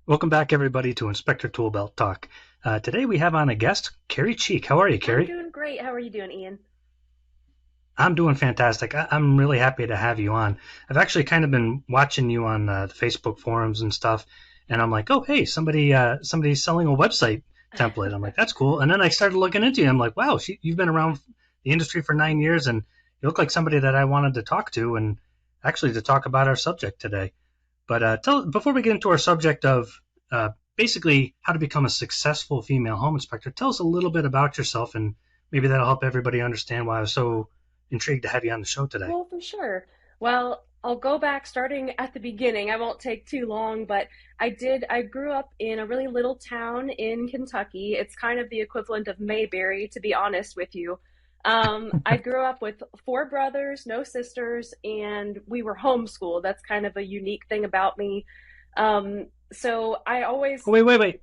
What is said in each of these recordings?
Welcome back, everybody, to Inspector Toolbelt Talk. Today we have on a guest, Kari Cheek. How are you, I'm Kari? doing great. How are you doing, Ian? I'm doing fantastic. I'm really happy to have you on. I've actually kind of been watching you on the Facebook forums and stuff, and I'm like, oh, hey, somebody's selling a website template. I'm like, that's cool. And then I started looking into you. I'm like, wow, you've been around the industry for 9 years, and you look like somebody that I wanted to talk to, and actually to talk about our subject today. But before we get into our subject of basically how to become a successful female home inspector, tell us a little bit about yourself, and maybe that'll help everybody understand why I was so intrigued to have you on the show today. Well, for sure. Well, I'll go back starting at the beginning. I won't take too long, but I grew up in a really little town in Kentucky. It's kind of the equivalent of Mayberry, to be honest with you. I grew up with four brothers, no sisters, and we were homeschooled. That's kind of a unique thing about me. So I always, Oh, wait.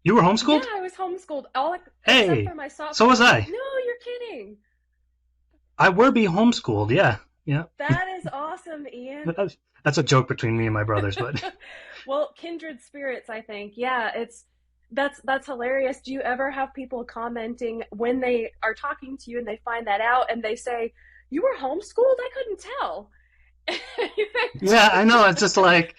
You were yeah, homeschooled? I was homeschooled all except for Hey, my so sophomore. was I. No, you're kidding. I were be homeschooled. Yeah, yeah. That is awesome, Ian. That's a joke between me and my brothers, but Well, kindred spirits, I think. Yeah, that's hilarious. Do you ever have people commenting when they are talking to you and they find that out and they say, "You were homeschooled? I couldn't tell." yeah, I know. It's just like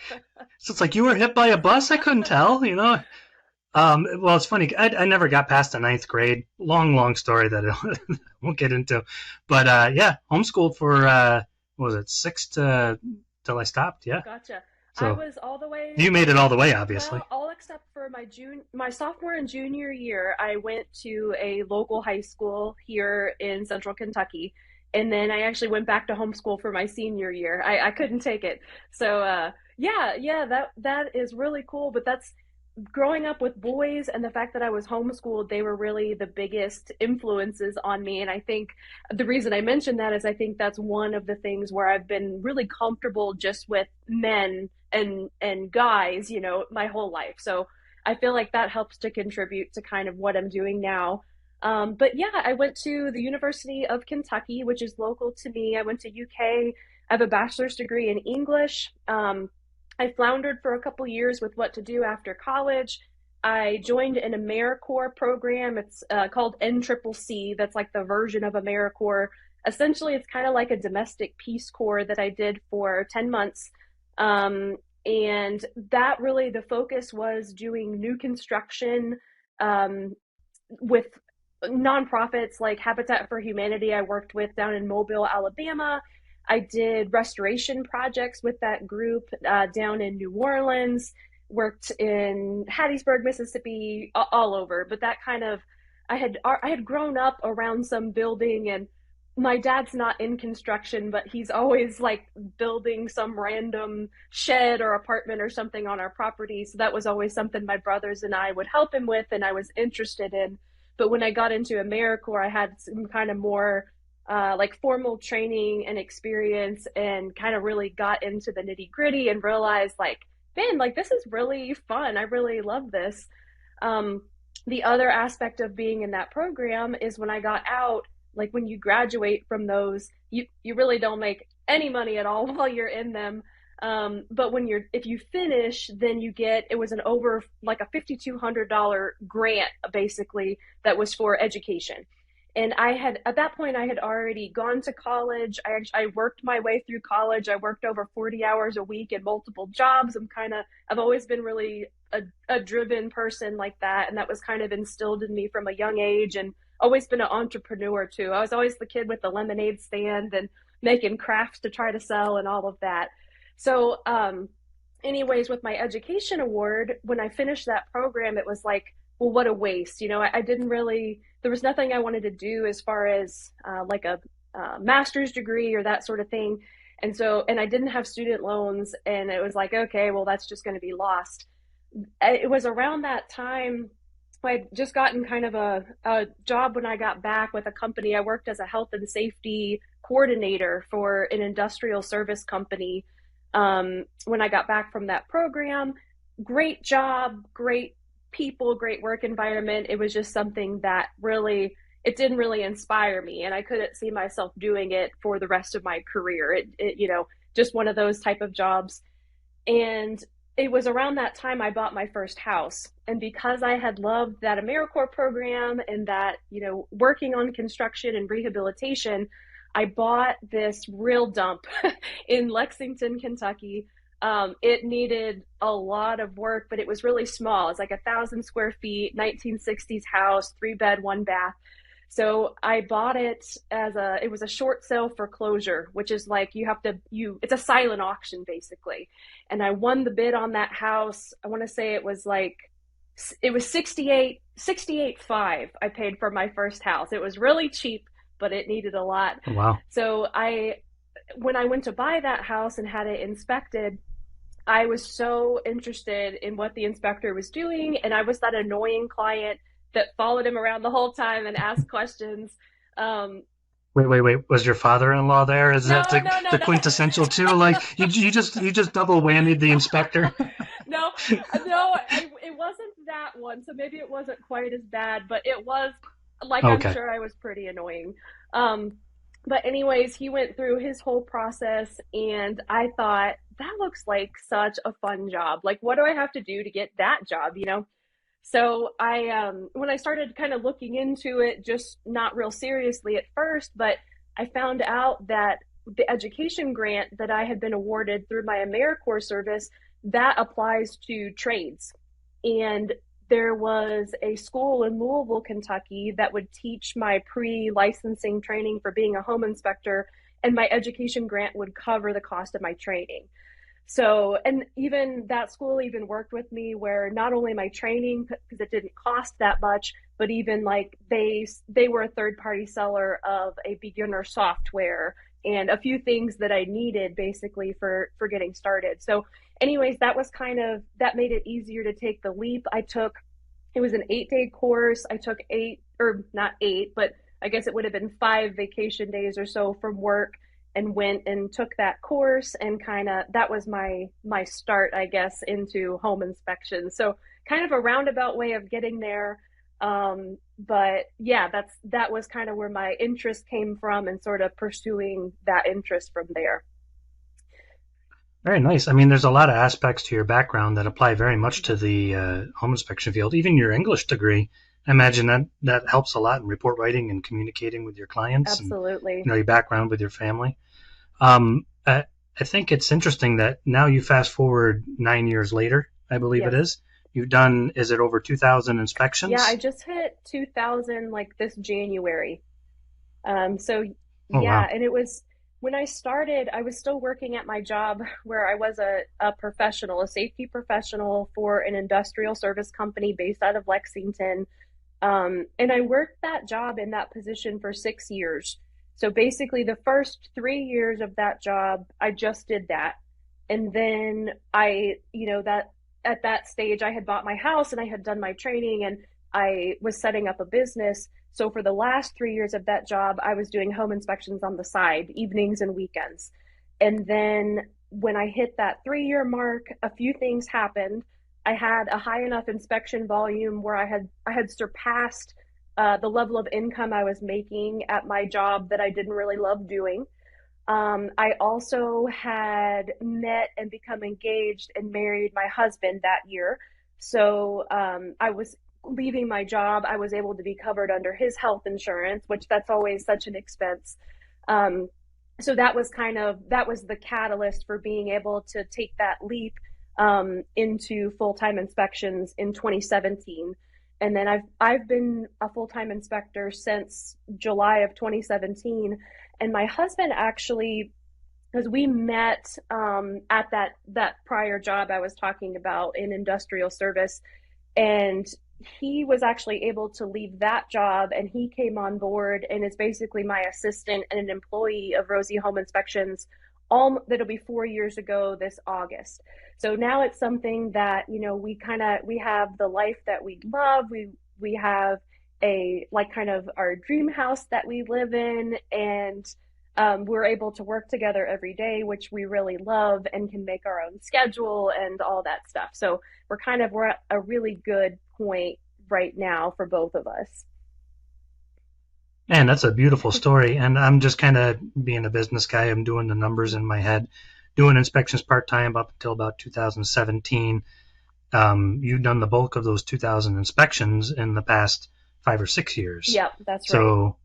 you were hit by a bus. I couldn't tell. Well, it's funny. I never got past the ninth grade. Long story that I won't get into. But yeah, homeschooled for what was it, six to till I stopped. Yeah. Gotcha. I So was all the way, you made it all the way, obviously. well, all except for my sophomore and junior year. I went to a local high school here in central Kentucky, and then I actually went back to homeschool for my senior year. I couldn't take it. So yeah, that is really cool. But that's growing up with boys, and the fact that I was homeschooled, they were really the biggest influences on me. And I think the reason I mention that is I think that's one of the things where I've been really comfortable just with men and guys, my whole life. So I feel like that helps to contribute to kind of what I'm doing now. But yeah, I went to the University of Kentucky, which is local to me. I went to UK. I have a bachelor's degree in English. I floundered for a couple years with what to do after college. I joined an AmeriCorps program. It's called NCCC. That's like the version of AmeriCorps. Essentially, it's kind of like a domestic Peace Corps that I did for 10 months. And that really, the focus was doing new construction um, with nonprofits like Habitat for Humanity. I worked with down in Mobile, Alabama. I did restoration projects with that group down in New Orleans, worked in Hattiesburg, Mississippi, all over. But that kind of, I had grown up around some building, and my dad's not in construction, but he's always like building some random shed or apartment or something on our property. So that was always something my brothers and I would help him with, and I was interested in. But when I got into AmeriCorps, I had some kind of more like formal training and experience, and kind of really got into the nitty gritty and realized, like, man, like this is really fun. I really love this. Um, the other aspect of being in that program is when I got out, like when you graduate from those, you really don't make any money at all while you're in them. But if you finish, then you get, it was an over like a $5,200 grant basically that was for education. And I had, at that point, I had already gone to college. I worked my way through college. I worked over 40 hours a week in multiple jobs. I've always been really a driven person like that. And that was kind of instilled in me from a young age, and always been an entrepreneur too. I was always the kid with the lemonade stand and making crafts to try to sell and all of that. So, anyways, with my education award, when I finished that program, it was like, well, what a waste. I didn't really, there was nothing I wanted to do as far as like a master's degree or that sort of thing. And so, and I didn't have student loans, and it was like, okay, well, that's just going to be lost. It was around that time I had just gotten kind of a job when I got back with a company. I worked as a health and safety coordinator for an industrial service company when I got back from that program. Great job, great people, great work environment. It was just something that really, it didn't really inspire me, and I couldn't see myself doing it for the rest of my career. Just one of those type of jobs. And it was around that time I bought my first house. And because I had loved that AmeriCorps program and that, working on construction and rehabilitation, I bought this real dump in Lexington, Kentucky. It needed a lot of work, but it was really small. It's like 1,000 square feet, 1960s house, 3 bed, 1 bath. So I bought it it was a short sale foreclosure, which is like it's a silent auction basically. And I won the bid on that house. I want to say it was 68.5 I paid for my first house. It was really cheap, but it needed a lot. Wow. So when I went to buy that house and had it inspected, I was so interested in what the inspector was doing, and I was that annoying client that followed him around the whole time and asked questions. Um, Wait. Was your father-in-law there? Is that no, no, no, the no, quintessential too? Like you just double whammied the inspector. no, no. It wasn't that one, so maybe it wasn't quite as bad, but it was like I'm Okay. sure I was pretty annoying. Um, but anyways, he went through his whole process, and I thought that looks like such a fun job. Like, what do I have to do to get that job? So when I started kind of looking into it, just not real seriously at first, but I found out that the education grant that I had been awarded through my AmeriCorps service, that applies to trades. And there was a school in Louisville, Kentucky that would teach my pre-licensing training for being a home inspector, and my education grant would cover the cost of my training. So, and even that school even worked with me where not only my training, because it didn't cost that much, but even like they were a third party seller of a beginner software and a few things that I needed basically for getting started. So anyways, that made it easier to take the leap. It was an 8 day course. I took eight, or not eight, but I guess it would have been 5 vacation days or so from work, and went and took that course, and kind of that was my start, I guess, into home inspection. So kind of a roundabout way of getting there. But yeah, that was kind of where my interest came from, and sort of pursuing that interest from there. Very nice. I mean, there's a lot of aspects to your background that apply very much to the home inspection field. Even your English degree, I imagine that helps a lot in report writing and communicating with your clients, and Absolutely. your background with your family. I think it's interesting that now you fast forward 9 years later, I believe it Yes. is. You've done, is it over 2,000 Yeah, I inspections? just hit 2000 like this January. So Oh, yeah, wow. and it was when I started, I was still working at my job where I was a professional, a safety professional for an industrial service company based out of Lexington. And I worked that job in that position for 6 years. So basically, the first 3 years of that job, I just did that. And then that at that stage, I had bought my house and I had done my training, and I was setting up a business. So for the last 3 years of that job, I was doing home inspections on the side, evenings and weekends. And then when I hit that 3 year mark, a few things happened. I had a high enough inspection volume where I had surpassed the level of income I was making at my job that I didn't really love doing. I also had met and become engaged and married my husband that year. So I was leaving my job. I was able to be covered under his health insurance, which that's always such an expense. Um, so that was the catalyst for being able to take that leap into full time inspections in 2017. And then I've been a full time inspector since July of 2017. And my husband actually, because we met at that prior job I was talking about in industrial service, and he was actually able to leave that job, and he came on board and is basically my assistant and an employee of Rosie Home Inspections. All that'll be 4 years ago this August. So now it's something that we have the life that we love. We have a like kind of our dream house that we live in, and we're able to work together every day, which we really love, and can make our own schedule and all that stuff. So we're at a really good point right now for both of us. Man, that's a beautiful story. And I'm just kind of being a business guy. I'm doing the numbers in my head. doing inspections part-time up until about 2017. You've done the bulk of those 2000 inspections in the past 5 or 6 years. Yep, that's right. So,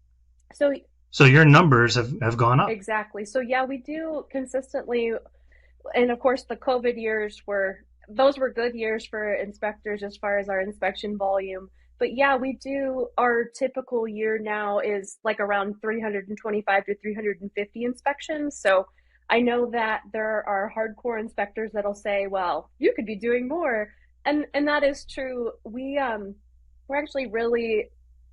So so your numbers have gone up. exactly. So yeah, we do consistently, and of course the COVID years were those were good years for inspectors as far as our inspection volume. But yeah, we do our typical year now is like around 325 to 350 inspections. So I know that there are hardcore inspectors that'll say, "Well, you could be doing more." And that is true. We're actually really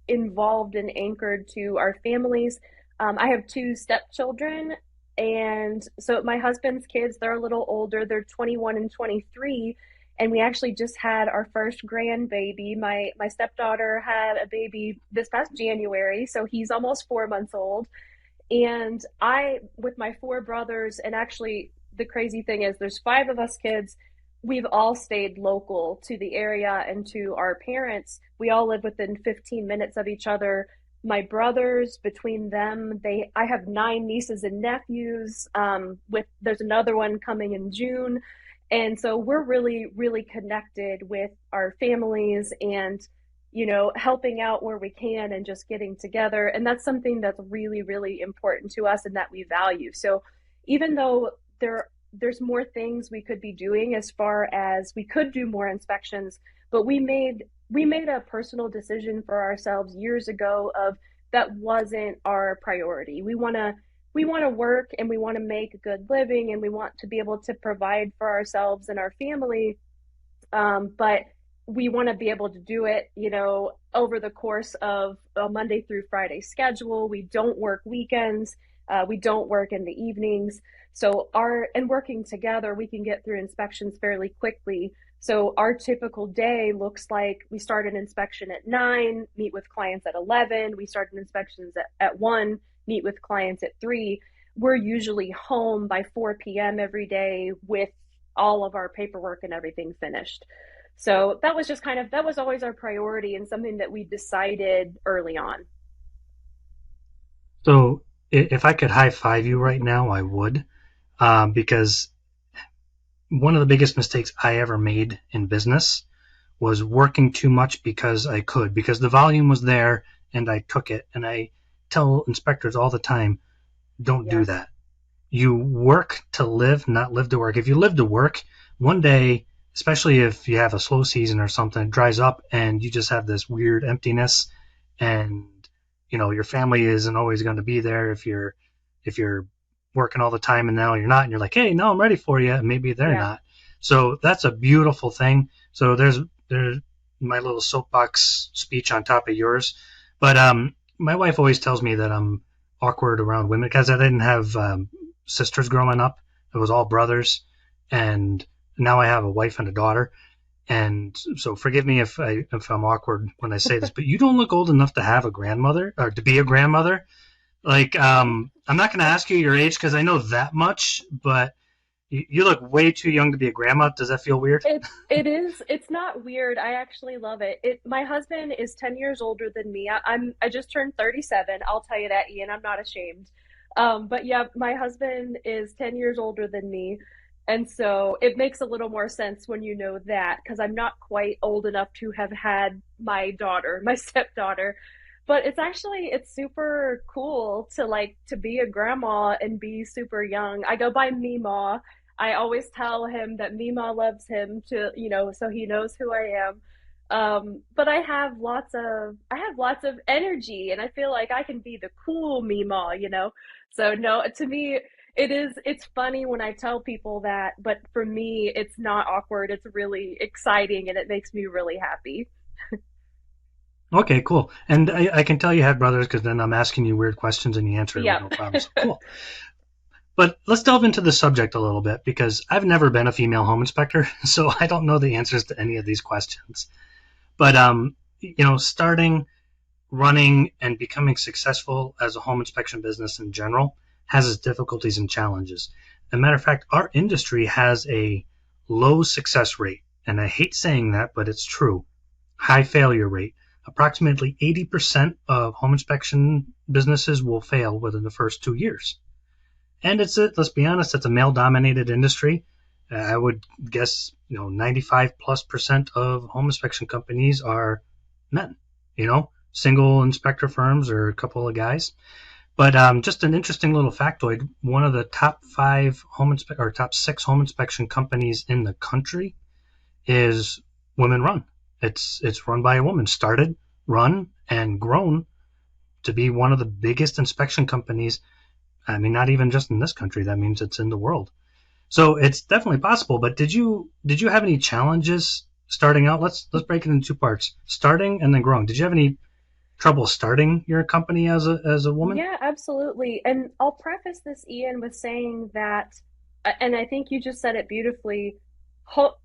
involved and anchored to our families. I have two stepchildren, and so my husband's kids, they're a little older. They're 21 and 23. And we actually just had our first grandbaby. My stepdaughter had a baby this past January, so he's almost 4 months old. And I, with my four brothers, and actually the crazy thing is there's five of us kids. We've all stayed local to the area and to our parents. We all live within 15 minutes of each other. My brothers, between them, I have nine nieces and nephews. With there's another one coming in June, and so we're really, really connected with our families, and helping out where we can and just getting together. And that's something that's really, really important to us and that we value. So even though there's more things we could be doing, as far as we could do more inspections, but we made a personal decision for ourselves years ago of that wasn't our priority. We want to work, and we want to make a good living, and we want to be able to provide for ourselves and our family, but we want to be able to do it, over the course of a Monday through Friday schedule. We don't work weekends. We don't work in the evenings. So working together, we can get through inspections fairly quickly. So our typical day looks like we start an inspection at 9, meet with clients at 11. We start an inspections at 1, meet with clients at 3. We're usually home by 4 p.m. every day with all of our paperwork and everything finished. So that was always our priority and something that we decided early on. So if I could high five you right now, I would, because one of the biggest mistakes I ever made in business was working too much because I could, because the volume was there and I took it. And I tell inspectors all the time, don't do Yes. that. You work to live, not live to work. If you live to work, one day, especially if you have a slow season or something, it dries up and you just have this weird emptiness, and your family isn't always going to be there if you're working all the time and now you're not, and you're like, hey, no, I'm ready for you, and maybe they're Yeah. not. So that's a beautiful thing. So there's my little soapbox speech on top of yours. But my wife always tells me that I'm awkward around women because I didn't have sisters growing up. It was all brothers, and now I have a wife and a daughter. And so forgive me if I'm awkward when I say this, but you don't look old enough to have a grandmother or to be a grandmother. Like, I'm not going to ask you your age because I know that much, but you look way too young to be a grandma. Does that feel weird? It's not weird. I actually love it. My husband is 10 years older than me. I just turned 37. I'll tell you that, Ian. I'm not ashamed. But yeah, my husband is 10 years older than me. And so it makes a little more sense when you know that, because I'm not quite old enough to have had my daughter, my stepdaughter. But it's super cool to be a grandma and be super young. I go by Mima. I always tell him that Mima loves him, so he knows who I am. But I have lots of energy, and I feel like I can be the cool Mima. So no, to me, it's funny when I tell people that, but for me, it's not awkward. It's really exciting, and it makes me really happy. Okay, cool. And I can tell you had brothers because then I'm asking you weird questions and you answer it with Yep. no problem. So cool. But let's delve into the subject a little bit because I've never been a female home inspector, so I don't know the answers to any of these questions. But starting, running, and becoming successful as a home inspection business in general has its difficulties and challenges. As a matter of fact, our industry has a low success rate, and I hate saying that, but it's true. High failure rate. Approximately 80% of home inspection businesses will fail within the first 2 years. And let's be honest, it's a male dominated industry. I would guess 95+% of home inspection companies are men. Single inspector firms or a couple of guys. But just an interesting little factoid: one of the top five or top six home inspection companies in the country is women run. It's run by a woman, started, run, and grown to be one of the biggest inspection companies. I mean, not even just in this country. That means it's in the world. So it's definitely possible. But did you have any challenges starting out? Let's break it into two parts: starting and then growing. Did you have any trouble starting your company as a woman? Yeah, absolutely. And I'll preface this, Ian, with saying that, and I think you just said it beautifully. Ho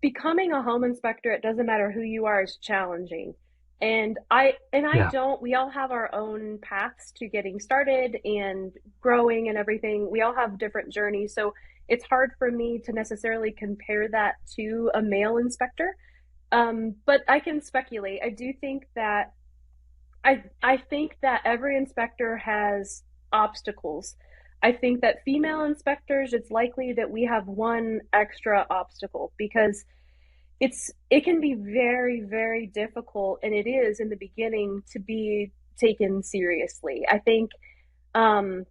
Becoming a home inspector, it doesn't matter who you are, is challenging. And I Yeah. don't, we all have our own paths to getting started and growing and everything. We all have different journeys. So it's hard for me to necessarily compare that to a male inspector. But I can speculate. I do think that I think that every inspector has obstacles. I think that female inspectors, it's likely that we have one extra obstacle because it can be very, very difficult, and it is in the beginning, to be taken seriously. Um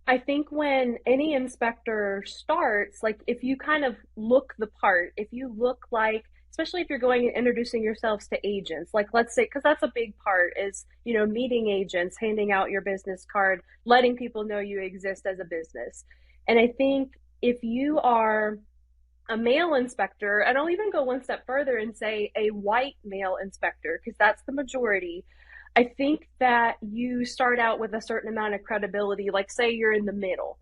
I think when any inspector starts, like if you kind of look the part, if you look like, especially if you're going and introducing yourselves to agents, like let's say, because that's a big part is, meeting agents, handing out your business card, letting people know you exist as a business. And I think if you are a male inspector, and I'll even go one step further and say a white male inspector, because that's the majority. I think that you start out with a certain amount of credibility, like say you're in the middle.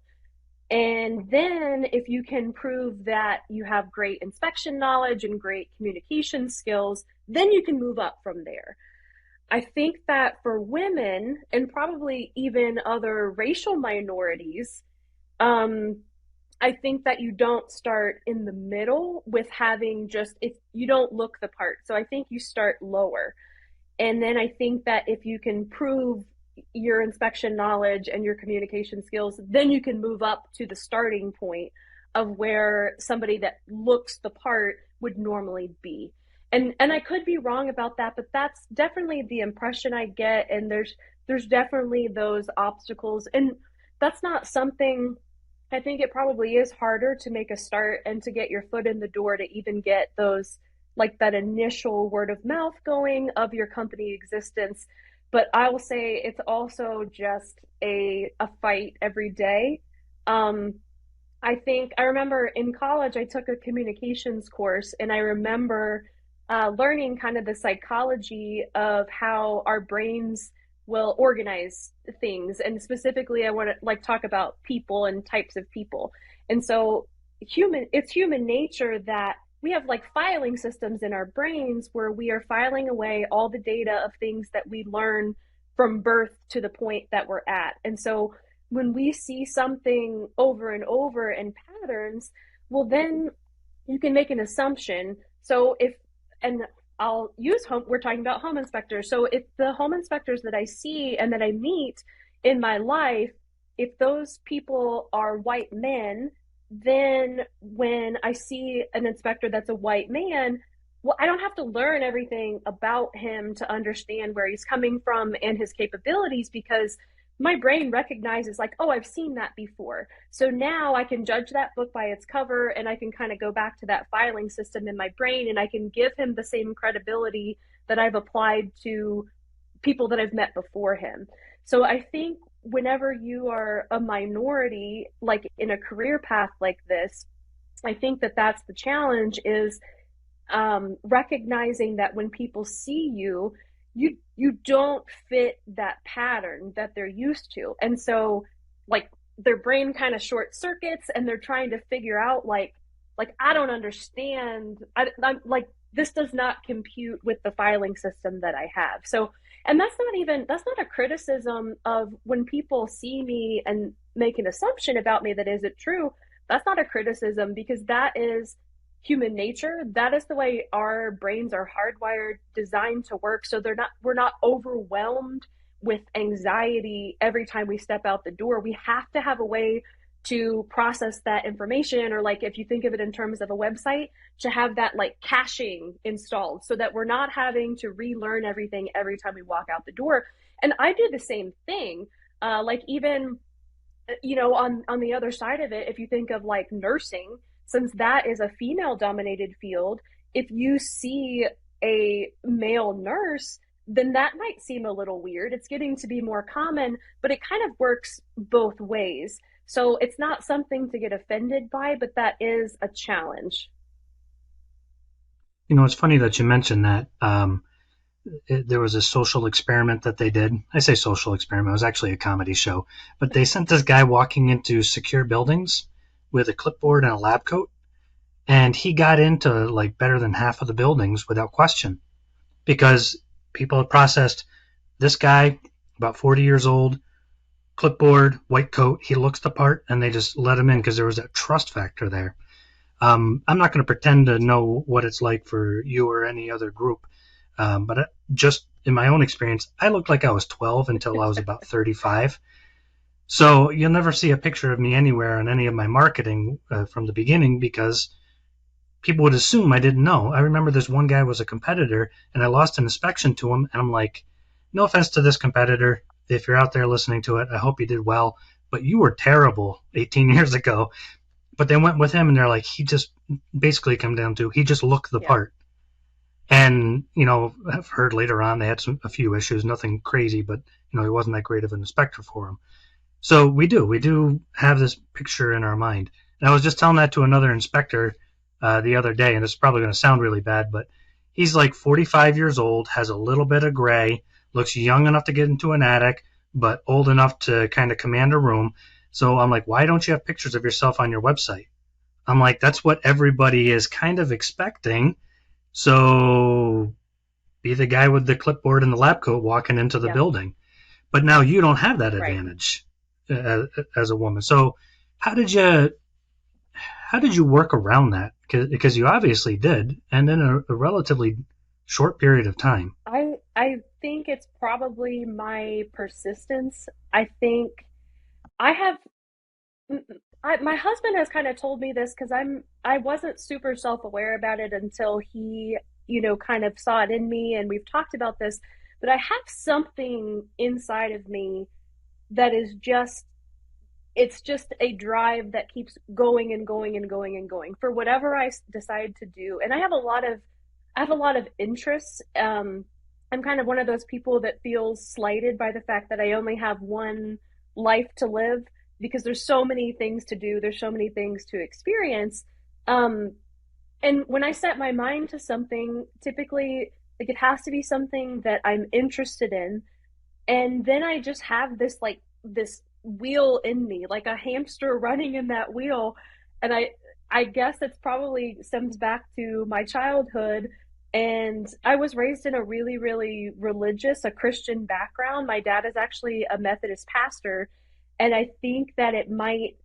And then if you can prove that you have great inspection knowledge and great communication skills, then you can move up from there. I think that for women and probably even other racial minorities, um, I think that you don't start in the middle with having just, if you don't look the part. So I think you start lower. And then I think that if you can prove your inspection knowledge and your communication skills, then you can move up to the starting point of where somebody that looks the part would normally be. And I could be wrong about that, but that's definitely the impression I get. And there's definitely those obstacles. And that's not something, I think it probably is harder to make a start and to get your foot in the door to even get those, like that initial word of mouth going of your company existence. But I will say it's also just a fight every day. Um, I think I remember in college I took a communications course, and I remember learning kind of the psychology of how our brains will organize things, and specifically I want to like talk about people and types of people. And so it's human nature that we have like filing systems in our brains where we are filing away all the data of things that we learn from birth to the point that we're at. And so when we see something over and over in patterns, well, then you can make an assumption. So if, and I'll use home, we're talking about home inspectors. So if the home inspectors that I see and that I meet in my life, if those people are white men, then when I see an inspector that's a white man, well, I don't have to learn everything about him to understand where he's coming from and his capabilities, because my brain recognizes like, oh, I've seen that before. So now I can judge that book by its cover, and I can kind of go back to that filing system in my brain, and I can give him the same credibility that I've applied to people that I've met before him. So I think whenever you are a minority, like in a career path like this, I think that that's the challenge is recognizing that when people see you, you don't fit that pattern that they're used to, and so like their brain kind of short circuits, and they're trying to figure out like I don't understand. I'm like, this does not compute with the filing system that I have. So, and that's not a criticism of when people see me and make an assumption about me that isn't true. That's not a criticism, because that is human nature. That is the way our brains are hardwired, designed to work. So we're not overwhelmed with anxiety every time we step out the door. We have to have a way to process that information, or like if you think of it in terms of a website, to have that like caching installed so that we're not having to relearn everything every time we walk out the door. And I do the same thing. Like even on the other side of it, if you think of like nursing, since that is a female dominated field, if you see a male nurse, then that might seem a little weird. It's getting to be more common, but it kind of works both ways. So it's not something to get offended by, but that is a challenge. It's funny that you mentioned that. There was a social experiment that they did. I say social experiment, it was actually a comedy show. But they sent this guy walking into secure buildings with a clipboard and a lab coat, and he got into like better than half of the buildings without question because people had processed this guy, about 40 years old, clipboard, white coat, he looks the part, and they just let him in because there was that trust factor there. I'm not going to pretend to know what it's like for you or any other group, but just in my own experience, I looked like I was 12 until I was about 35. So you'll never see a picture of me anywhere on any of my marketing from the beginning because people would assume I didn't know. I remember this one guy was a competitor, and I lost an inspection to him, and I'm like, no offense to this competitor. If you're out there listening to it, I hope you did well, but you were terrible 18 years ago. But they went with him, and they're like, he just basically come down to he just looked the Yeah. part. And I've heard later on they had a few issues, nothing crazy, but he wasn't that great of an inspector for him. So we do have this picture in our mind. And I was just telling that to another inspector the other day, and it's probably going to sound really bad, but he's like 45 years old, has a little bit of gray, looks young enough to get into an attic, but old enough to kind of command a room. So I'm like, why don't you have pictures of yourself on your website? I'm like, that's what everybody is kind of expecting. So be the guy with the clipboard and the lab coat walking into the Yeah. building. But now you don't have that Right. advantage as a woman. So how did you how did you work around that? Because you obviously did, and in a relatively short period of time. I think it's probably my persistence. I think I have my husband has kind of told me this because I wasn't super self-aware about it until he, kind of saw it in me, and we've talked about this, but I have something inside of me that is just it's just a drive that keeps going and going and going and going for whatever I decide to do. And I have a lot of interests. I'm kind of one of those people that feels slighted by the fact that I only have one life to live because there's so many things to do, there's so many things to experience. Um, and when I set my mind to something, typically like it has to be something that I'm interested in, and then I just have this wheel in me, like a hamster running in that wheel. And I guess it's probably stems back to my childhood. And I was raised in a really, really religious, a Christian background. My dad is actually a Methodist pastor, and I think that it might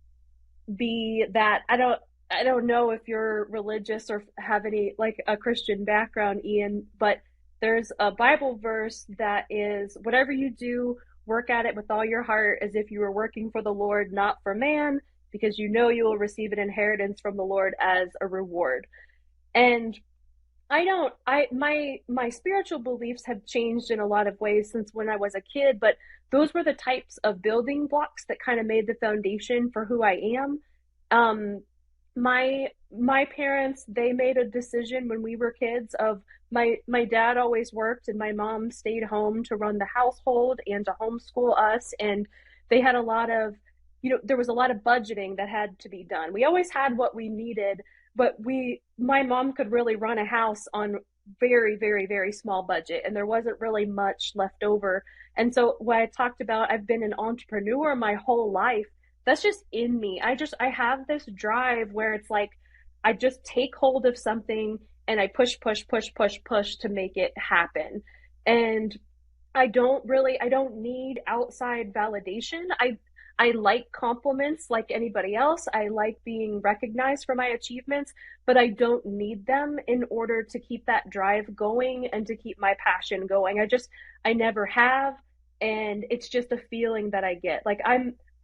be that I don't know if you're religious or have any like a Christian background, Ian, but there's a Bible verse that is whatever you do, work at it with all your heart as if you were working for the Lord, not for man, because you know you will receive an inheritance from the Lord as a reward. And I don't I my spiritual beliefs have changed in a lot of ways since when I was a kid, but those were the types of building blocks that kind of made the foundation for who I am. Um my parents, they made a decision when we were kids of my dad always worked and my mom stayed home to run the household and to homeschool us, and they had a lot of there was a lot of budgeting that had to be done. We always had what we needed, but my mom could really run a house on very, very, very small budget, and there wasn't really much left over. And so what I talked about, I've been an entrepreneur my whole life. That's just in me. I have this drive where it's like I just take hold of something and I push, push, push, push, push to make it happen. And I don't need outside validation. I like compliments like anybody else. I like being recognized for my achievements, but I don't need them in order to keep that drive going and to keep my passion going. I never have, and it's just a feeling that I get. Like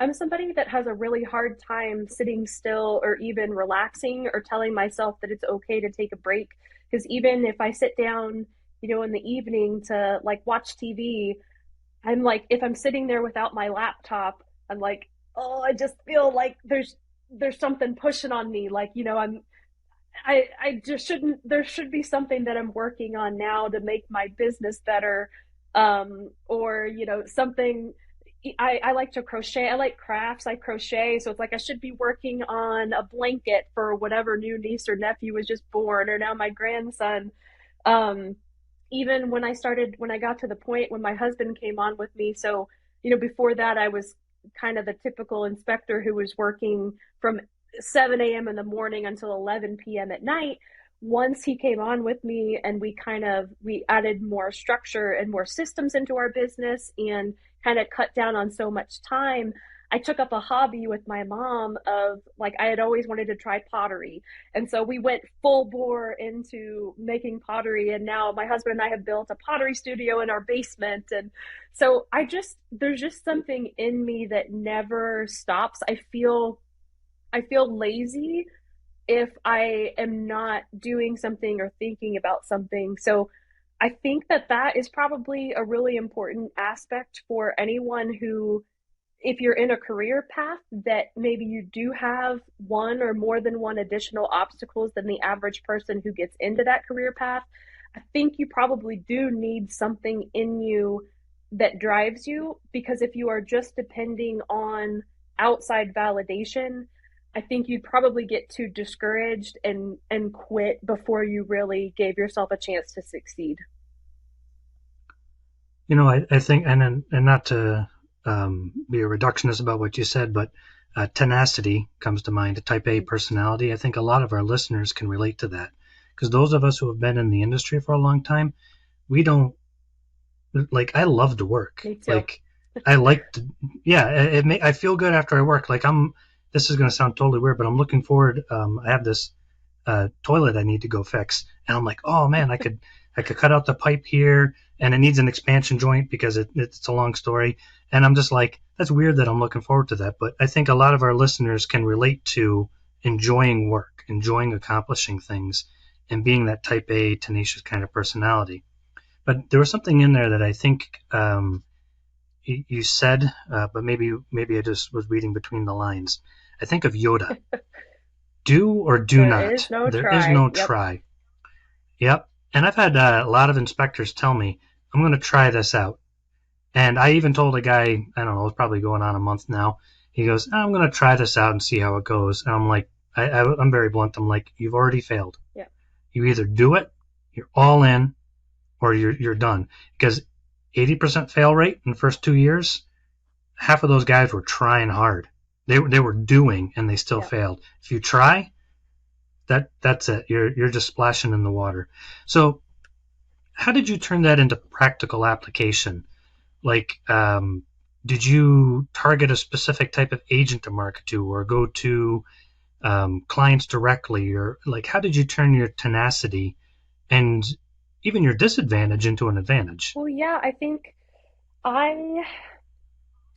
I'm somebody that has a really hard time sitting still or even relaxing or telling myself that it's okay to take a break. Because even if I sit down, in the evening to like watch TV, I'm like, if I'm sitting there without my laptop, I'm like, oh, I just feel like there's something pushing on me. Like, I just shouldn't, there should be something that I'm working on now to make my business better. Or, something. I like to crochet. I like crafts. I crochet. So it's like I should be working on a blanket for whatever new niece or nephew was just born, or now my grandson. Um, Even when I got to the point when my husband came on with me. So, before that, I was kind of the typical inspector who was working from 7 a.m. in the morning until 11 p.m. at night. Once he came on with me and we added more structure and more systems into our business and kind of cut down on so much time, I took up a hobby with my mom of like, I had always wanted to try pottery. And so we went full bore into making pottery. And now my husband and I have built a pottery studio in our basement. And so there's just something in me that never stops. I feel lazy if I am not doing something or thinking about something. So I think that is probably a really important aspect for anyone who, if you're in a career path that maybe you do have one or more than one additional obstacles than the average person who gets into that career path, I think you probably do need something in you that drives you, because if you are just depending on outside validation, I think you'd probably get too discouraged and quit before you really gave yourself a chance to succeed. I think, and not to be a reductionist about what you said, but tenacity comes to mind, a type A personality. I think a lot of our listeners can relate to that, because those of us who have been in the industry for a long time, we don't like. I love to work. Me too. Like I like to, yeah. I feel good after I work. Like I'm. This is going to sound totally weird, but I'm looking forward. I have this toilet I need to go fix, and I'm like, oh man, I could cut out the pipe here, and it needs an expansion joint because it's a long story, and I'm just like, that's weird that I'm looking forward to that, but I think a lot of our listeners can relate to enjoying work, enjoying accomplishing things, and being that type A tenacious kind of personality. But there was something in there that I think you said, but maybe I just was reading between the lines. I think of Yoda. Do or do There is not. no There is try. no Yep. try. Yep. And I've had a lot of inspectors tell me, I'm going to try this out. And I even told a guy, I don't know, it's probably going on a month now. He goes, I'm going to try this out and see how it goes. And I'm like, I'm very blunt. I'm like, you've already failed. Yep. You either do it, you're all in, or you're done. Because 80% fail rate in the first 2 years, half of those guys were trying hard. They were doing and they still Yep. failed. If you try, that's it. You're just splashing in the water. So how did you turn that into practical application? Like, did you target a specific type of agent to market to, or go to clients directly, or like how did you turn your tenacity and even your disadvantage into an advantage? Well, yeah, I think I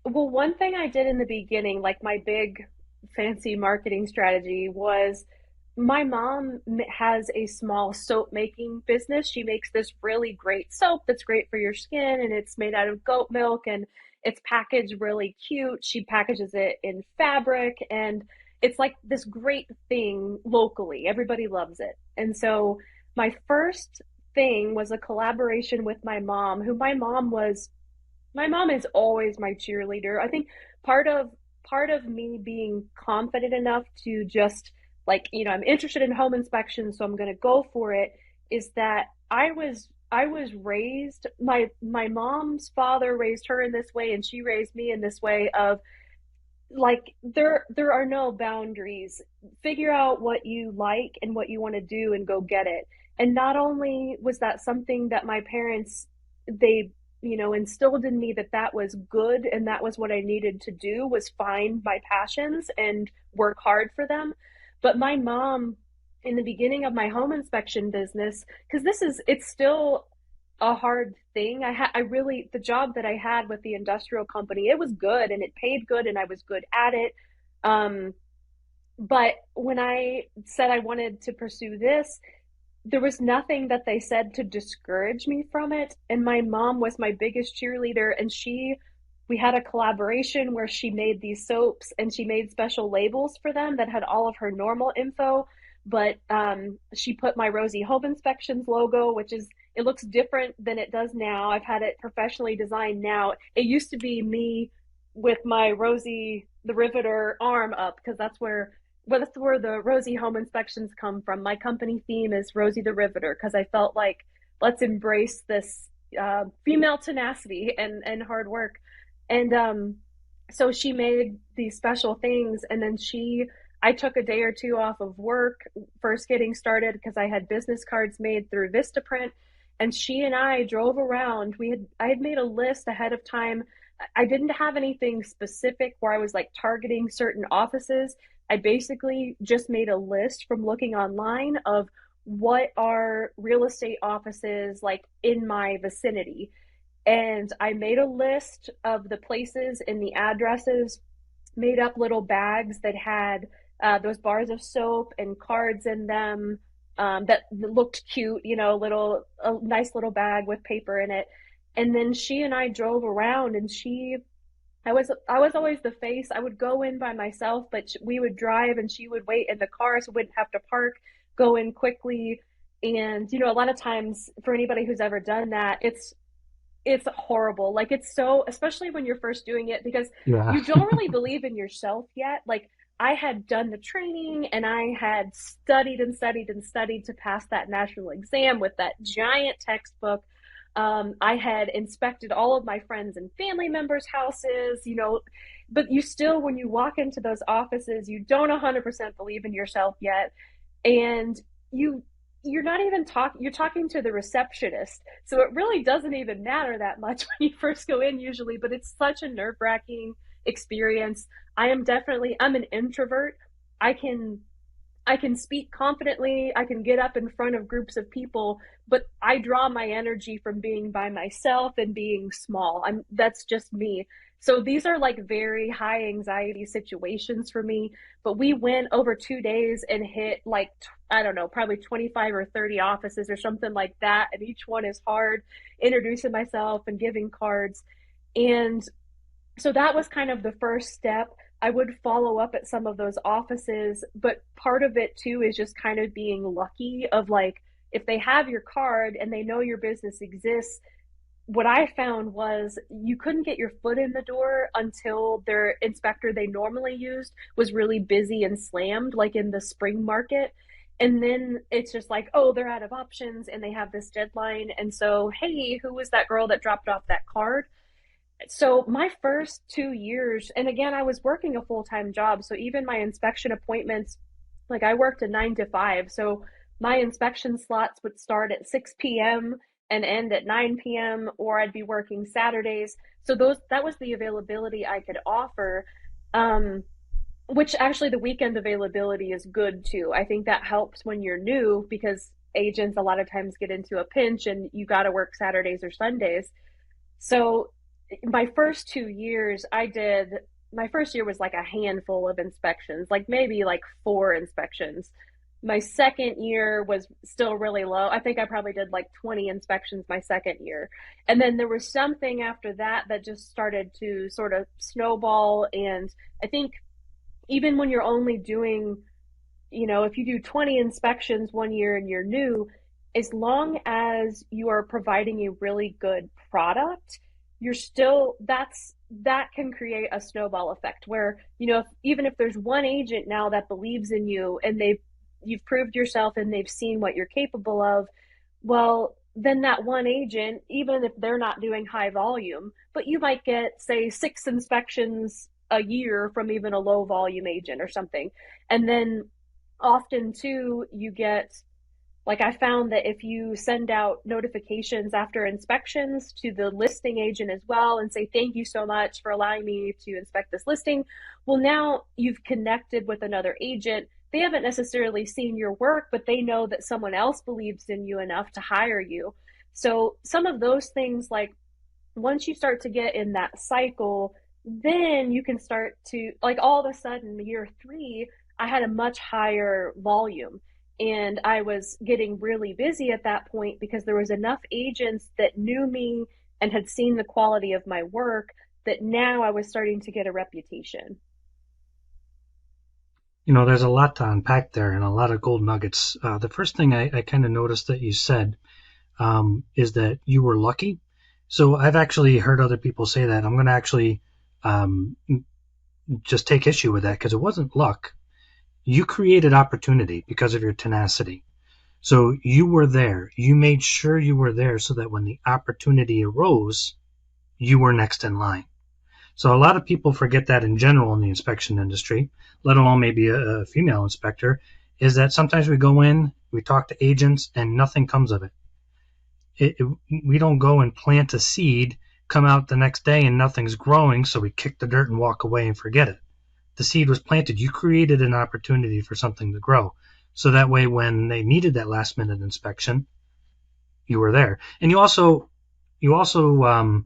well, one thing I did in the beginning, like my big fancy marketing strategy, was my mom has a small soap making business. She makes this really great soap that's great for your skin, and it's made out of goat milk, and it's packaged really cute. She packages it in fabric, and it's like this great thing locally. Everybody loves it. And so my first thing was a collaboration with my mom is always my cheerleader. I think part of me being confident enough to just like, I'm interested in home inspections, so I'm going to go for it, is that I was raised, my mom's father raised her in this way and she raised me in this way of like, there are no boundaries. Figure out what you like and what you want to do and go get it. And not only was that something that my parents, they, instilled in me, that was good and that was what I needed to do, was find my passions and work hard for them. But my mom, in the beginning of my home inspection business, because it's still a hard thing. I really, the job that I had with the industrial company, it was good and it paid good and I was good at it. Um, but when I said I wanted to pursue this, there was nothing that they said to discourage me from it. And my mom was my biggest cheerleader, and we had a collaboration where she made these soaps and she made special labels for them that had all of her normal info. But she put my Rosie Home Inspections logo, which is, it looks different than it does now. I've had it professionally designed now. It used to be me with my Rosie the Riveter arm up, because that's where the Rosie Home Inspections come from. My company theme is Rosie the Riveter, because I felt like, let's embrace this female tenacity and hard work. And so she made these special things, and then I took a day or two off of work first getting started because I had business cards made through Vistaprint, and she and I drove around. I had made a list ahead of time. I didn't have anything specific where I was like targeting certain offices. I basically just made a list from looking online of what are real estate offices like in my vicinity. And I made a list of the places and the addresses, made up little bags that had those bars of soap and cards in them, that looked cute, a nice little bag with paper in it. And then she and I drove around, and I was always the face. I would go in by myself, but we would drive and she would wait in the car so we wouldn't have to park, go in quickly. And a lot of times, for anybody who's ever done that, it's horrible. Like, it's so, especially when you're first doing it, because Yeah. you don't really believe in yourself yet. Like, I had done the training and I had studied and studied and studied to pass that national exam with that giant textbook. I had inspected all of my friends and family members' houses, but you still, when you walk into those offices, you don't 100% believe in yourself yet. And you, you're not even talking, you're talking to the receptionist. So it really doesn't even matter that much when you first go in, usually, but it's such a nerve wracking experience. I'm an introvert. I can I can speak confidently, I can get up in front of groups of people, but I draw my energy from being by myself and being small. That's just me. So these are like very high anxiety situations for me, but we went over 2 days and hit like I don't know, probably 25 or 30 offices or something like that, and each one is hard, introducing myself and giving cards. And so that was kind of the first step. I would follow up at some of those offices, but part of it too is just kind of being lucky of like, if they have your card and they know your business exists, what I found was you couldn't get your foot in the door until their inspector they normally used was really busy and slammed, like in the spring market. And then it's just like, oh, they're out of options and they have this deadline. And so, hey, who was that girl that dropped off that card? So my first 2 years, and again, I was working a full-time job, so even my inspection appointments, like I worked a 9 to 5, so my inspection slots would start at 6 p.m. and end at 9 p.m., or I'd be working Saturdays. So that was the availability I could offer. um, which actually the weekend availability is good too. I think that helps when you're new, because agents a lot of times get into a pinch and you got to work Saturdays or Sundays. So my first 2 years, my first year was like a handful of inspections, like maybe like 4 inspections. My second year was still really low. I think I probably did like 20 inspections my second year. And then there was something after that that just started to sort of snowball. And I think even when you're only doing, if you do 20 inspections one year and you're new, as long as you are providing a really good product, you're still, that can create a snowball effect where, even if there's one agent now that believes in you and you've proved yourself and they've seen what you're capable of, well, then that one agent, even if they're not doing high volume, but you might get, say, 6 inspections a year from even a low volume agent or something. And then often too, you get, like, I found that if you send out notifications after inspections to the listing agent as well and say, thank you so much for allowing me to inspect this listing, well, now you've connected with another agent. They haven't necessarily seen your work, but they know that someone else believes in you enough to hire you. So some of those things, like once you start to get in that cycle, then you can start to, like, all of a sudden, year three, I had a much higher volume. And I was getting really busy at that point because there was enough agents that knew me and had seen the quality of my work that now I was starting to get a reputation. There's a lot to unpack there and a lot of gold nuggets. The first thing I kind of noticed that you said is that you were lucky. So I've actually heard other people say that. I'm going to actually um, just take issue with that because it wasn't luck. You created opportunity because of your tenacity. So you were there. You made sure you were there so that when the opportunity arose, you were next in line. So a lot of people forget that in general in the inspection industry, let alone maybe a female inspector, is that sometimes we go in, we talk to agents, and nothing comes of it. We don't go and plant a seed, come out the next day and nothing's growing, so we kick the dirt and walk away and forget it. The seed was planted. You created an opportunity for something to grow. So that way, when they needed that last minute inspection, you were there. And you also, a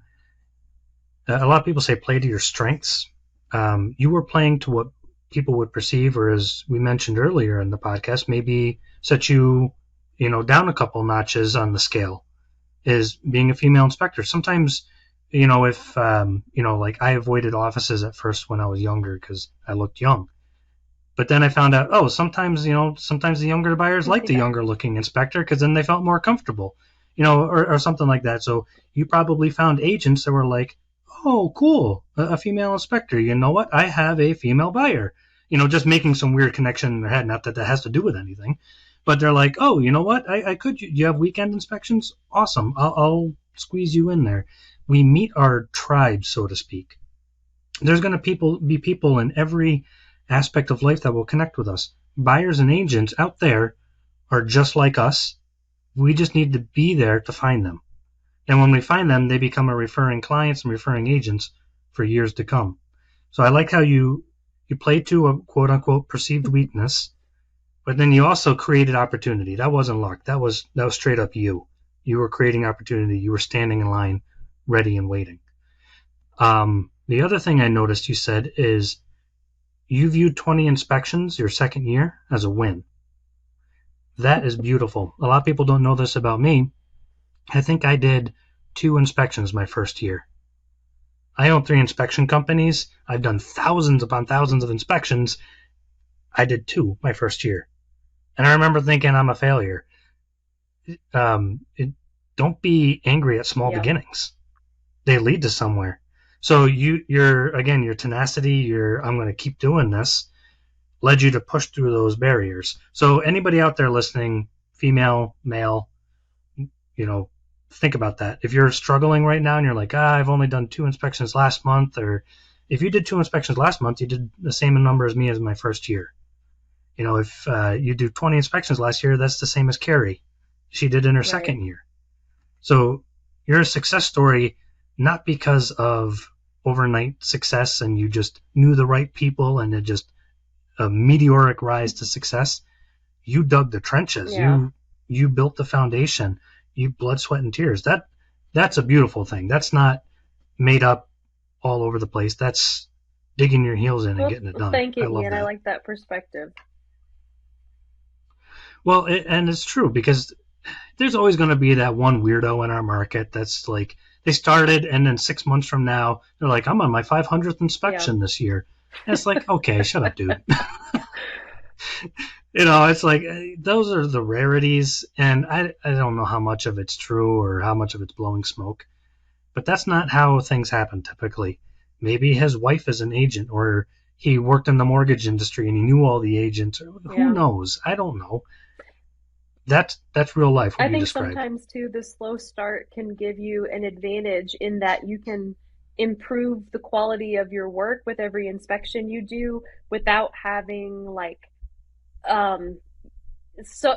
lot of people say play to your strengths. You were playing to what people would perceive, or as we mentioned earlier in the podcast, maybe set you, down a couple notches on the scale. Is being a female inspector. Sometimes, if like I avoided offices at first when I was younger because I looked young. But then I found out, sometimes the younger buyers like the Yeah. younger looking inspector because then they felt more comfortable, or something like that. So you probably found agents that were like, oh, cool, a female inspector. You know what? I have a female buyer. Just making some weird connection in their head. Not that that has to do with anything, but they're like, oh, you know what? I could. You have weekend inspections? Awesome. I'll squeeze you in there. We meet our tribe, so to speak. There's going to be people in every aspect of life that will connect with us. Buyers and agents out there are just like us. We just need to be there to find them. And when we find them, they become our referring clients and referring agents for years to come. So I like how you played to a quote unquote perceived weakness, but then you also created opportunity. That wasn't luck. That was straight up you. You were creating opportunity. You were standing in line, ready and waiting. The other thing I noticed you said is you viewed 20 inspections your second year as a win. That is beautiful. A lot of people don't know this about me. I think I did 2 inspections my first year. I own 3 inspection companies. I've done thousands upon thousands of inspections. I did 2 my first year. And I remember thinking I'm a failure. Um, it, don't be angry at small Yep. beginnings. They lead to somewhere. So your tenacity, I'm going to keep doing this, led you to push through those barriers. So anybody out there listening, female, male, you know, think about that. If you're struggling right now and you're like, I've only done 2 inspections last month, or if you did 2 inspections last month, you did the same number as me as my first year. If you do 20 inspections last year, that's the same as Kari. She did in her Right. second year. So you're a success story not because of overnight success and you just knew the right people and it just a meteoric rise to success. You dug the trenches. Yeah. You built the foundation. You blood, sweat, and tears. That's a beautiful thing. That's not made up all over the place. That's digging your heels in and Well, getting it done. thank you, I love Ian. I that. like that perspective. Well, and it's true because there's always going to be that one weirdo in our market that's like they started and then 6 months from now they're like, I'm on my 500th Yeah. inspection this year. And it's like, okay, shut up, dude. It's like those are the rarities, and I don't know how much of it's true or how much of it's blowing smoke, but that's not how things happen typically. Maybe his wife is an agent, or he worked in the mortgage industry and he knew all the agents. Who Yeah. knows? I don't know. That's real life. What I you think described. sometimes too, the slow start can give you an advantage in that you can improve the quality of your work with every inspection you do without having um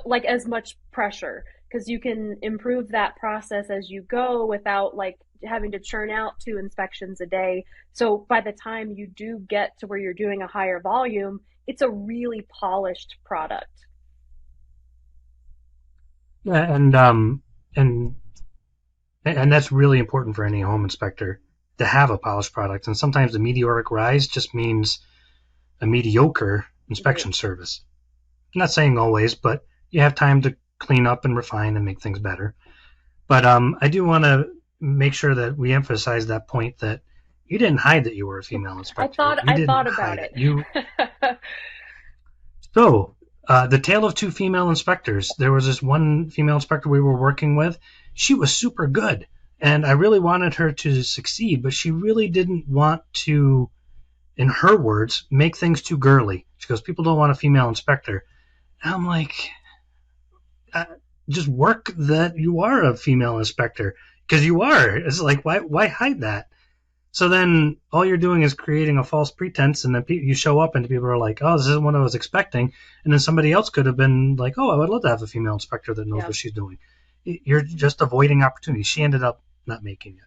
like as much pressure, because you can improve that process as you go without like having to churn out 2 inspections a day. So by the time you do get to where you're doing a higher volume, it's a really polished product. Yeah, and And that's really important for any home inspector to have a polished product. And sometimes a meteoric rise just means a mediocre Right. inspection service. I'm not saying always, but you have time to clean up and refine and make things better. But I do want to make sure that we emphasize that point that you didn't hide that you were a female inspector. You I didn't thought about hide it. it. You so the tale of two female inspectors. There was this one female inspector we were working with. She was super good, and I really wanted her to succeed, but she really didn't want to, in her words, make things too girly. She goes, "People don't want a female inspector." And I'm like, uh, just work that you are a female inspector because you are. It's like why hide that? So then all you're doing is creating a false pretense, and then you show up and people are like, "Oh, this isn't what I was expecting," and then somebody else could have been like, "Oh, I would love to have a female inspector that knows Yeah. what she's doing." You're just avoiding opportunity. She ended up not making it,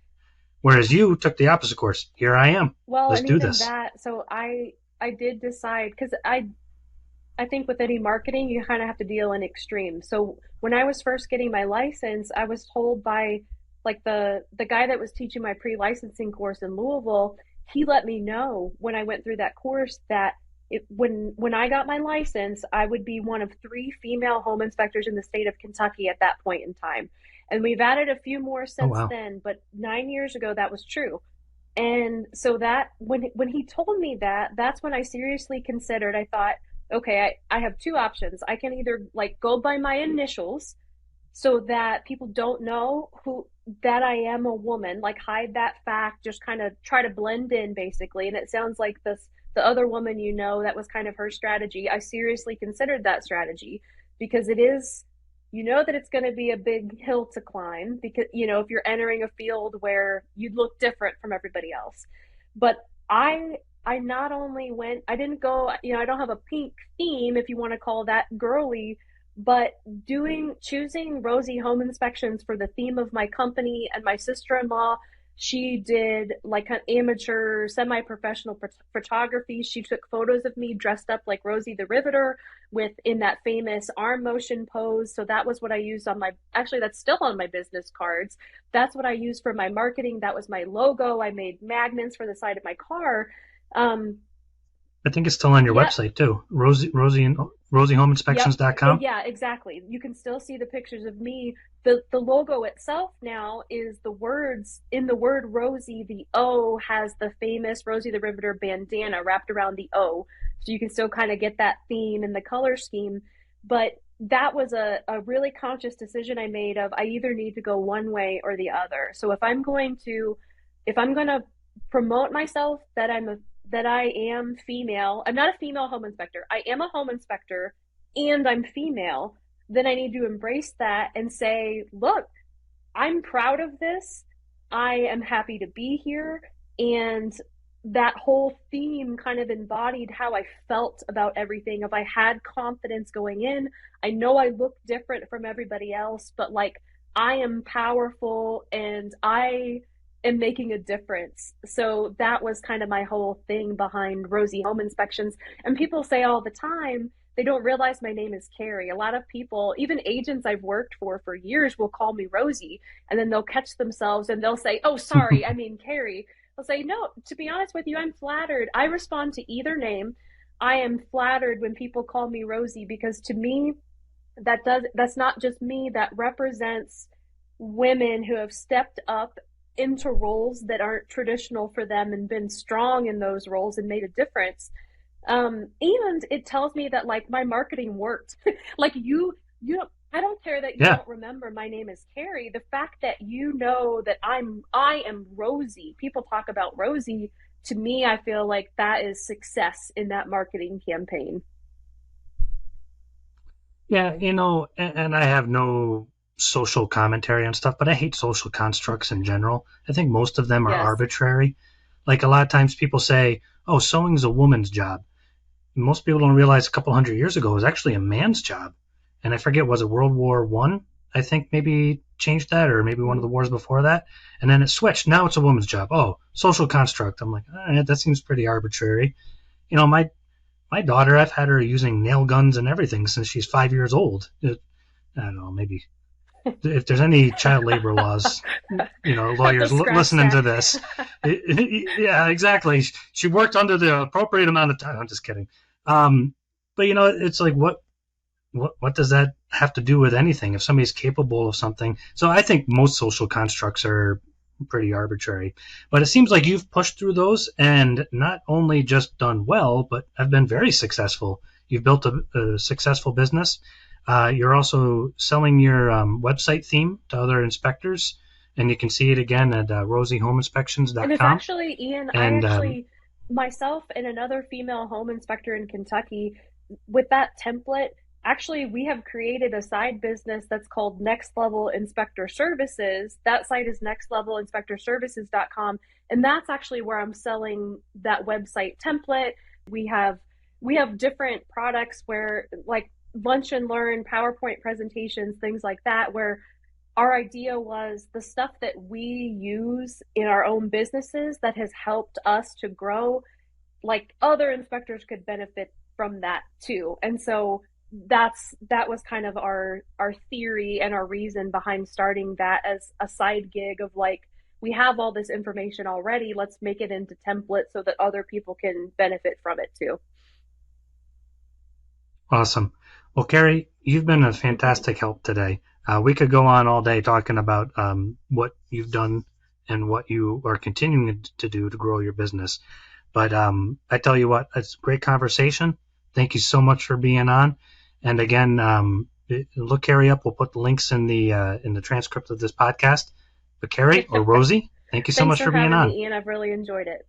whereas you took the opposite course. Here I am. Well, Let's and do even this. that, so I did decide because I think with any marketing, you kind of have to deal in extremes. So when I was first getting my license, I was told by like the guy that was teaching my pre-licensing course in Louisville, he let me know when I went through that course that when I got my license, I would be one of three female home inspectors in the state of Kentucky at that point in time. And we've added a few more Oh since wow. then, but 9 years ago that was true. And so that when he told me that, that's when I seriously considered. I thought, okay, I have two options. I can either like go by my initials so that people don't know who that I am a woman, like hide that fact, just kind of try to blend in basically. And it sounds like this the other woman that was kind of her strategy. I seriously considered that strategy because it is that it's going to be a big hill to climb because if you're entering a field where you look different from everybody else. But I not only went, I didn't go, I don't have a pink theme if you want to call that girly, but choosing Rosie Home Inspections for the theme of my company. And my sister-in-law, she did like an amateur semi-professional photography. She took photos of me dressed up like Rosie the Riveter with in that famous arm motion pose. So that was what I used on my, actually that's still on my business cards. That's what I used for my marketing. That was my logo. I made magnets for the side of my car. um I think it's still on your yeah. website too. Rosie and Yep. RosieHomeInspections.com. Yeah, exactly. You can still see the pictures of me. The logo itself now is the words in the word Rosie, the O has the famous Rosie the Riveter bandana wrapped around the O. So you can still kind of get that theme and the color scheme. But that was a really conscious decision I made of I either need to go one way or the other. So if I'm going to promote myself that I am female. I'm not a female home inspector. I am a home inspector and I'm female. Then I need to embrace that and say, look, I'm proud of this. I am happy to be here. And that whole theme kind of embodied how I felt about everything. If I had confidence going in, I know I look different from everybody else, but like I am powerful and I am making a difference. So that was kind of my whole thing behind Rosie Home Inspections. And people say all the time, they don't realize my name is Kari. A lot of people, even agents I've worked for years, will call me Rosie, and then they'll catch themselves and they'll say, "Oh, sorry, I mean Kari." I'll say, "No, to be honest with you, I'm flattered. I respond to either name. I am flattered when people call me Rosie because to me, that's not just me. That represents women who have stepped up into roles that aren't traditional for them and been strong in those roles and made a difference. And it tells me that like my marketing worked. Like I don't care that you Yeah, don't remember my name is Kari. The fact that you know that I am Rosie. People talk about Rosie. To me, I feel like that is success in that marketing campaign. yeah, and I have no social commentary on stuff, but I hate social constructs in general. I think most of them are Yes. arbitrary. Like a lot of times people say, "Oh, sewing's a woman's job." Most people don't realize a couple hundred years ago it was actually a man's job. And I forget, was it World War I? I think maybe changed that, or maybe one of Mm. the wars before that. And then it switched. Now it's a woman's job. Oh, social construct. I'm like, all right, that seems pretty arbitrary. My daughter, I've had her using nail guns and everything since she's 5 years old. I don't know, maybe if there's any child labor laws, Have to lawyers scratch listening that. to this, yeah, exactly. She worked under the appropriate amount of time. I'm just kidding. But it's like what does that have to do with anything? If somebody's capable of something, so I think most social constructs are pretty arbitrary. But it seems like you've pushed through those and not only just done well, but have been very successful. You've built a successful business. You're also selling your website theme to other inspectors, and you can see it again at And it's rosiehomeinspections.com. actually, Ian, I And actually, myself and another female home inspector in Kentucky, with that template, actually, we have created a side business that's called Next Level Inspector Services. That site is nextlevelinspectorservices.com. And that's actually where I'm selling that website template. We have we have different products where like lunch and learn, PowerPoint presentations, things like that, where our idea was the stuff that we use in our own businesses that has helped us to grow, like other inspectors could benefit from that too. And so that was kind of our theory and our reason behind starting that as a side gig of like, we have all this information already, let's make it into templates so that other people can benefit from it too. awesome. Well, Carrie, you've been a fantastic help today. We could go on all day talking about what you've done and what you are continuing to do to grow your business. But I tell you what, it's a great conversation. Thank you so much for being on. And again, look Carrie up. We'll put the links in the transcript of this podcast. But Carrie or Rosie, thank you so Thanks much for for being having on. me, Ian. I've really enjoyed it.